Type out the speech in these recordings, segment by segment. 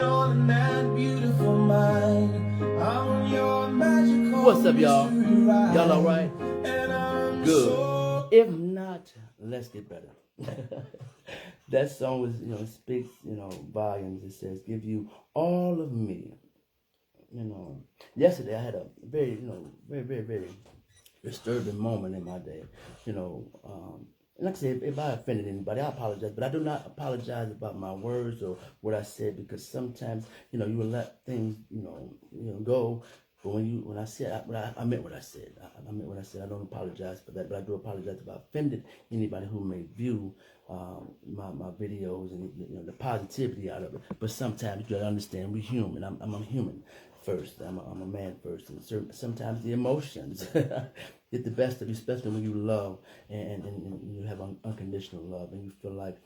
What's up, y'all? Y'all all right? Good. If not, let's get better. That song was, speaks, volumes. It says, "Give you all of me." Yesterday I had a very, very, very, very disturbing moment in my day. And like I said, if I offended anybody, I apologize. But I do not apologize about my words or what I said, because sometimes, you will let things, go. But when I said, I meant what I said. I meant what I said. I don't apologize for that, but I do apologize if I offended anybody who may view my videos and the positivity out of it. But sometimes you gotta understand we're human. I'm a human first. I'm a man first, and sometimes the emotions get the best of you, especially when you love and you have unconditional love, and you feel like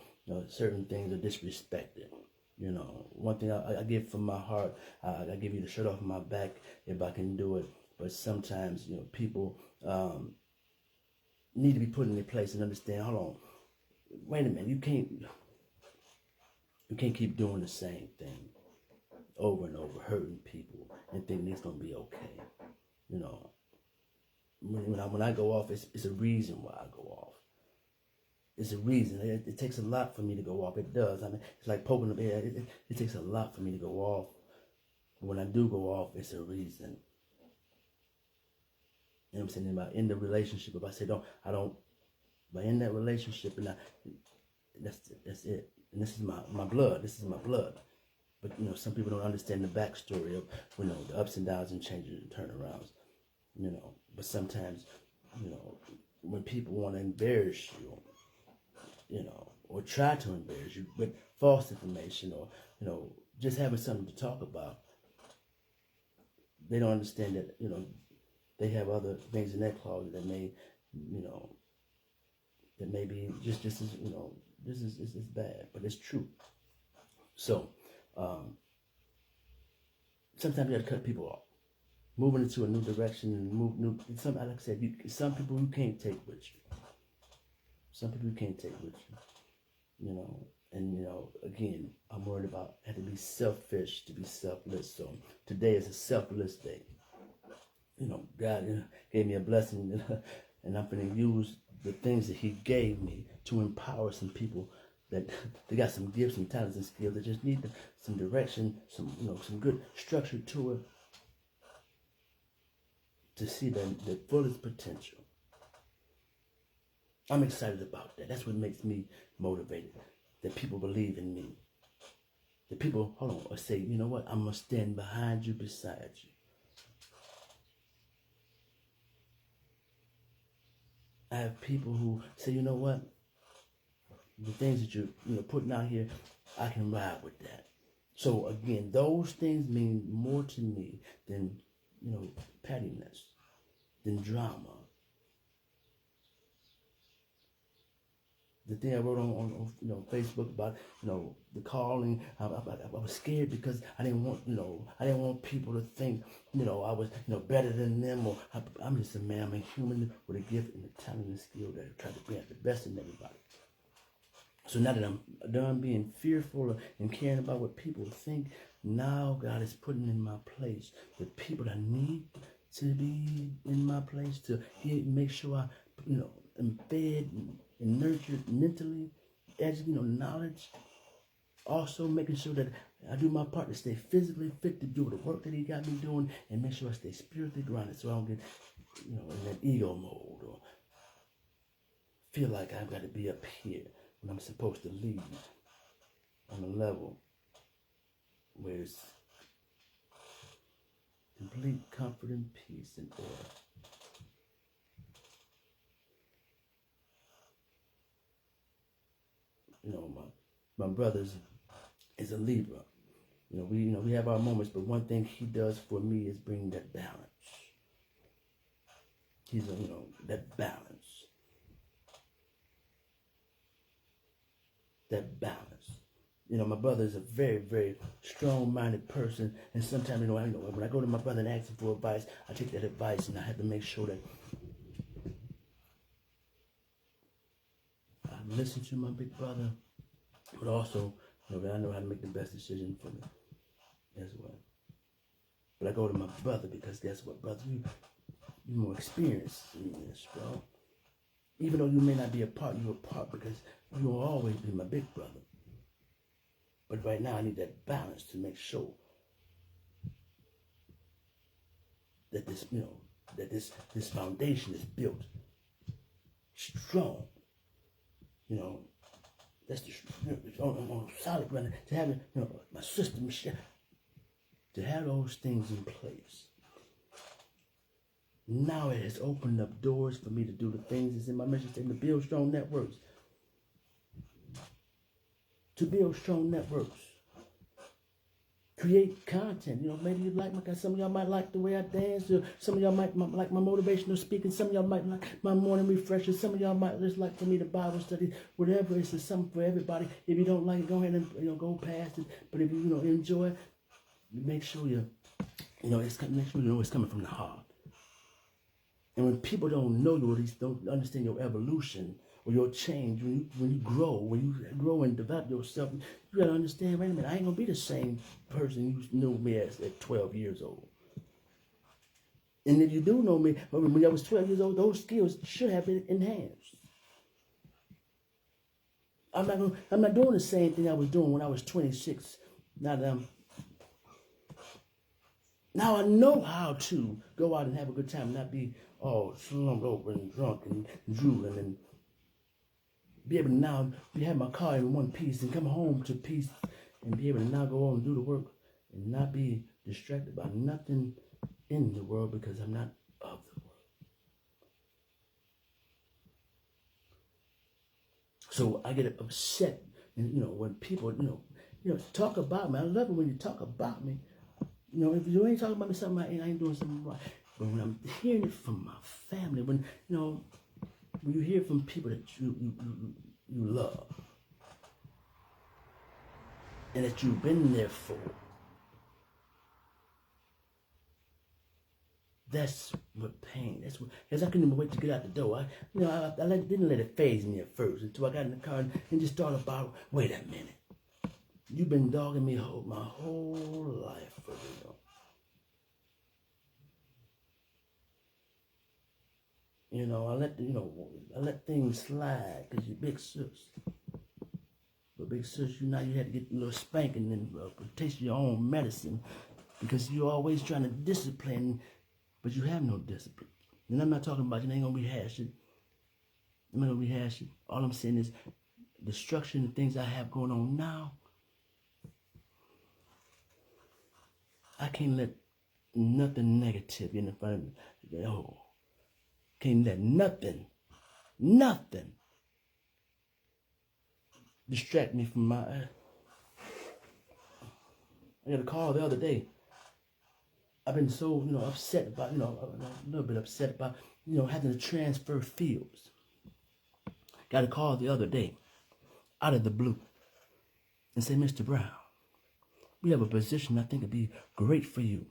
certain things are disrespected. One thing I give from my heart, I give you the shirt off my back if I can do it. But sometimes, people need to be put in their place and understand. Hold on, wait a minute. You can't keep doing the same thing over and over, hurting people and thinking it's gonna be okay. When I go off, it's a reason why I go off. It's a reason. It takes a lot for me to go off. It does. I mean, it's like poking the bear. It takes a lot for me to go off. But when I do go off, it's a reason. You know what I'm saying? About in the relationship, if I say but in that relationship, and that's it. And this is my blood. This is my blood. But some people don't understand the backstory of the ups and downs and changes and turnarounds. But sometimes, when people want to embarrass you, or try to embarrass you with false information, or just having something to talk about, they don't understand that they have other things in their closet that may that may be just as this is bad, but it's true. So sometimes you got to cut people off, moving into a new direction, and like I said, some people you can't take with you. Some people you can't take with you. And again, I'm worried about had to be selfish to be selfless. So today is a selfless day. God gave me a blessing, and I'm going to use the things that He gave me to empower some people that they got some gifts, some talents, and skills. They just need some direction, some good structure to it, to see their fullest potential. I'm excited about that. That's what makes me motivated. That people believe in me. That people, or say, you know what, I'm going to stand behind you, beside you. I have people who say, you know what, the things that you're putting out here, I can ride with that. So again, those things mean more to me than, pettiness, than drama. The thing I wrote on Facebook about the calling, I was scared because I didn't want people to think I was better than them, or I'm just a man. I'm a human with a gift and a talent and skill that I try to bring out the best in everybody. So now that I'm done being fearful and caring about what people think, now God is putting in my place the people that need to be in my place to make sure I am fed and nurtured mentally, knowledge. Also making sure that I do my part to stay physically fit to do the work that He got me doing, and make sure I stay spiritually grounded so I don't get in that ego mode or feel like I've got to be up here when I'm supposed to lead on a level where it's complete comfort and peace and order. My brothers is a Libra. We have our moments, but one thing he does for me is bring that balance. He's that balance. That balance. My brother is a very, very strong-minded person, and sometimes, when I go to my brother and ask him for advice, I take that advice, and I have to make sure that I listen to my big brother, but also, that I know how to make the best decision for me. I go to my brother because guess what, brother? You more experienced in this, bro. Even though you may not be a part, you're a part because you will always be my big brother. But right now I need that balance to make sure that this, that this foundation is built strong. That's on solid ground. To have my sister Michelle, to have those things in place. Now it has opened up doors for me to do the things that's in my mission statement, to build strong networks. To build strong networks. Create content. Maybe you like some of y'all might like the way I dance, or some of y'all might like my motivational speaking, some of y'all might like my morning refreshers, some of y'all might just like for me to Bible study, whatever. It's something for everybody. If you don't like it, go ahead and go past it. But if you enjoy it, make sure it's coming from the heart. And when people don't know you, or at least don't understand your evolution or your change, when you grow and develop yourself, you gotta understand, wait a minute, I ain't gonna be the same person you knew me as at 12 years old. And if you do know me, when I was 12 years old, those skills should have been enhanced. I'm not doing the same thing I was doing when I was 26. Now I know how to go out and have a good time, not be all slumped over and drunk and drooling, and be able to now have my car in one piece and come home to peace, and be able to now go on and do the work and not be distracted by nothing in the world because I'm not of the world. So I get upset, and when people talk about me. I love it when you talk about me. If you ain't talking about me something, I ain't doing something right. But when I'm hearing it from my family, when you hear from people that you love and that you've been there for, that's what pain. Because I couldn't even wait to get out the door. I didn't let it faze me at first until I got in the car and just thought about, wait a minute. You've been dogging me my whole life for real. I let things slide because you're big sis. But big sis, you had to get a little spanking and taste your own medicine because you're always trying to discipline, but you have no discipline. And I'm not talking about you ain't gonna rehash it. I'm not gonna rehash it. All I'm saying is the structure and the things I have going on now. I can't let nothing negative in front of me. Can't let nothing distract me from my. I got a call the other day. I've been so upset about a little bit upset about having to transfer fields. Got a call the other day, out of the blue, and say, Mr. Brown, we have a position I think would be great for you.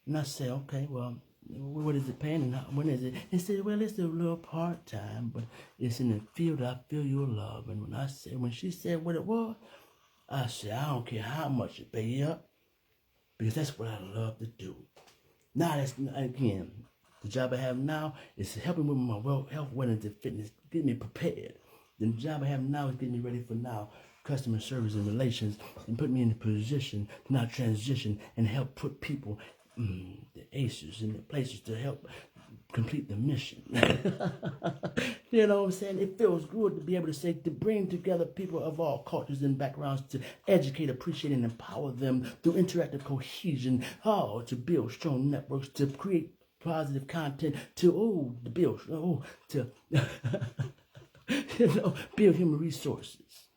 And I say, okay, well, what is it paying and when is it? And said, well, it's a little part-time, but it's in the field I feel your love. And when she said what it was, I said, I don't care how much you pay up, because that's what I love to do. Now, again, the job I have now is helping with my health, wellness, and fitness, getting me prepared. The job I have now is getting me ready for now, customer service and relations, and put me in a position to now transition and help put people, the aces, in the places to help complete the mission. You know what I'm saying? It feels good to be able to say, to bring together people of all cultures and backgrounds, to educate, appreciate, and empower them through interactive cohesion, to build strong networks, to create positive content, to build human resources,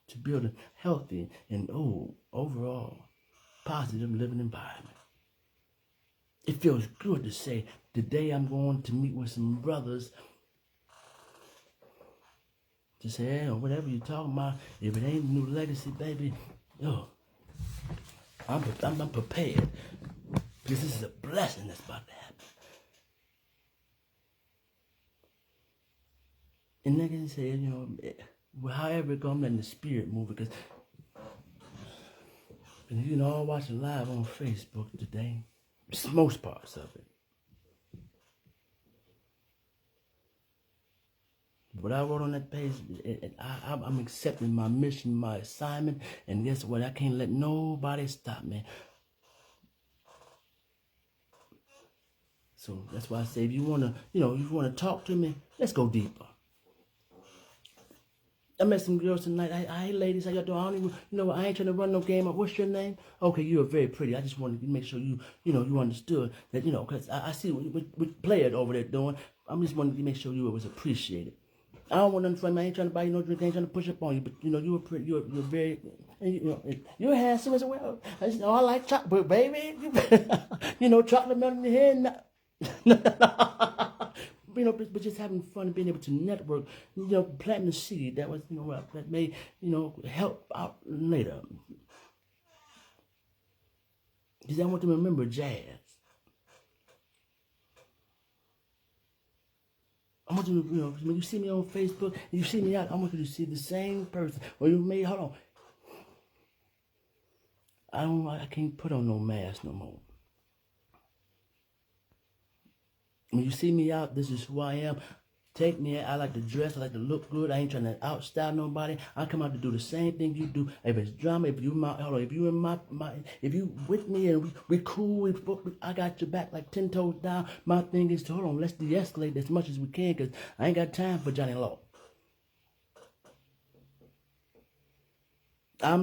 to build a healthy and overall positive living environment. It feels good to say, today I'm going to meet with some brothers to say, hey, whatever you're talking about, if it ain't New Legacy, baby, I'm prepared, because this is a blessing that's about to happen. And like I said, however it goes, I'm letting the spirit move, because And you can all watch it live on Facebook today. It's most parts of it. What I wrote on that page, I'm accepting my mission, my assignment, and guess what? I can't let nobody stop me. So that's why I say, if you wanna, if you wanna talk to me, let's go deeper. I met some girls tonight. Hey ladies, how y'all doing? I don't even, I ain't trying to run no game. What's your name? Okay, you are very pretty. I just wanted to make sure you understood that, because I see what players over there doing. I'm just wanting to make sure you was appreciated. I don't want nothing from you. I ain't trying to buy you no drink. I ain't trying to push up on you. But, you were pretty. You're very, you're handsome as well. I like chocolate, baby. Chocolate melting in your head. But just having fun and being able to network, planting the seed that was, that may, help out later. Because I want them to remember jazz. I want you to, when you see me on Facebook and you see me out, I want you to see the same person. Or you may, hold on. I can't put on no mask no more. When you see me out, this is who I am. Take me. I like to dress. I like to look good. I ain't trying to outstyle nobody. I come out to do the same thing you do. If it's drama, if you if you with me and we cool, I got your back like 10 toes down. My thing is to let's de-escalate as much as we can, because I ain't got time for Johnny Law. I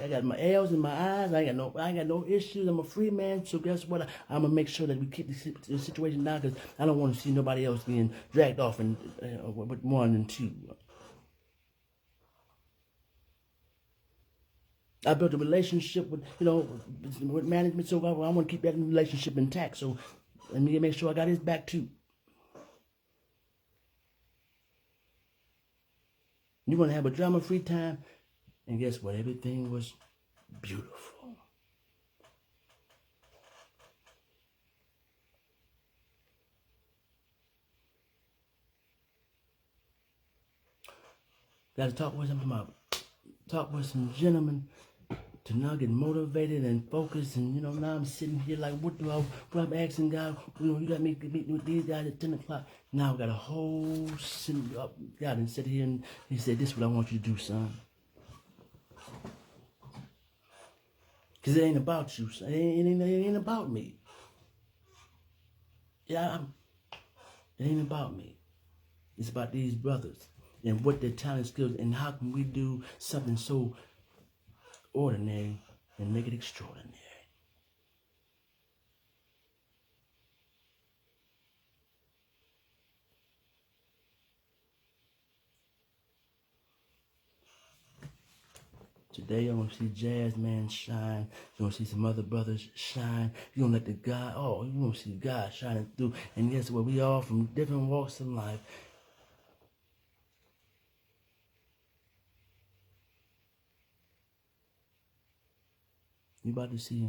got my L's in my eyes. I ain't got no issues. I'm a free man. So guess what? I'm gonna make sure that we keep the situation down, because I don't want to see nobody else being dragged off with one and two. I built a relationship with management, so I want to keep that relationship intact. So let me make sure I got his back too. You want to have a drama-free time. And guess what? Everything was beautiful. Got to talk with some gentlemen to now get motivated and focused. And now I'm sitting here like, what I'm asking God. You got me meeting with these guys at 10 o'clock. Now I got a whole sitting up. God and sit here and he said, "This is what I want you to do, son." Because it ain't about you. It ain't about me. Yeah, it ain't about me. It's about these brothers and what their talent, skills, and how can we do something so ordinary and make it extraordinary. Today, you're going to see Jazz Man shine. You're going to see some other brothers shine. You're going to let you're going to see God shining through. And guess what? We all from different walks of life. You about to see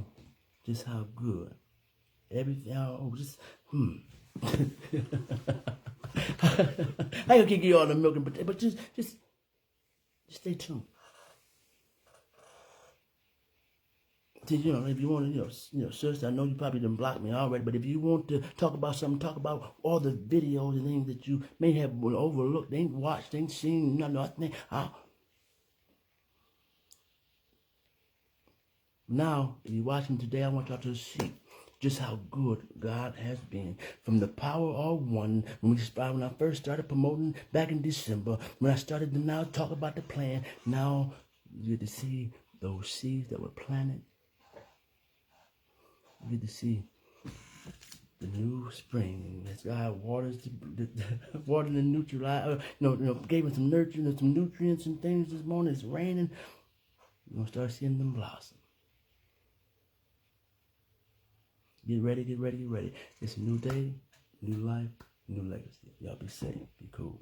just how good everything. I ain't gonna give you all the milk and potato, but just stay tuned. If you want to, sister, I know you probably done blocked me already, but if you want to talk about something, talk about all the videos and things that you may have overlooked, they ain't watched, they ain't seen, nothing. Now, if you're watching today, I want y'all to see just how good God has been. From the power of one, when I first started promoting back in December, when I started to now talk about the plan, now you get to see those seeds that were planted. You get to see the new spring as God waters watered the nutrient. Gave us some nurturing and some nutrients and things this morning. It's raining. You're gonna start seeing them blossom. Get ready, get ready, get ready. It's a new day, new life, new legacy. Y'all be safe, be cool.